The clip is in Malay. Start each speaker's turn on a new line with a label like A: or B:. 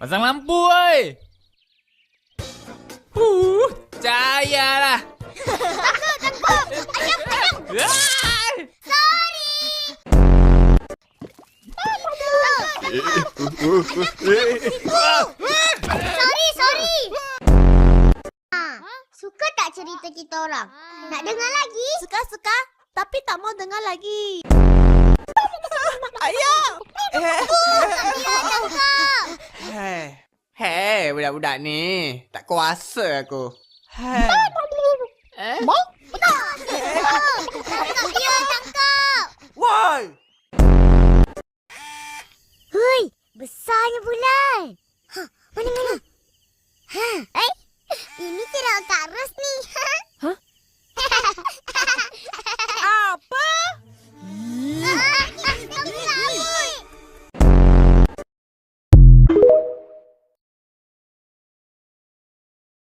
A: Pasang lampu, oi. Cahayalah.
B: Tangkap! Ayam! Sorry! Suka tak cerita kita orang? Nak dengar lagi?
C: Suka-suka, tapi tak mau dengar lagi.
D: Ayam!
B: Ya, tangkap!
D: Hei, budak-budak ni. Tak kuasa aku. Hei.
B: Tangkap dia, tangkap!
D: Woi!
B: Hui, besarnya bulan. Mana? Ini kira Kak Ros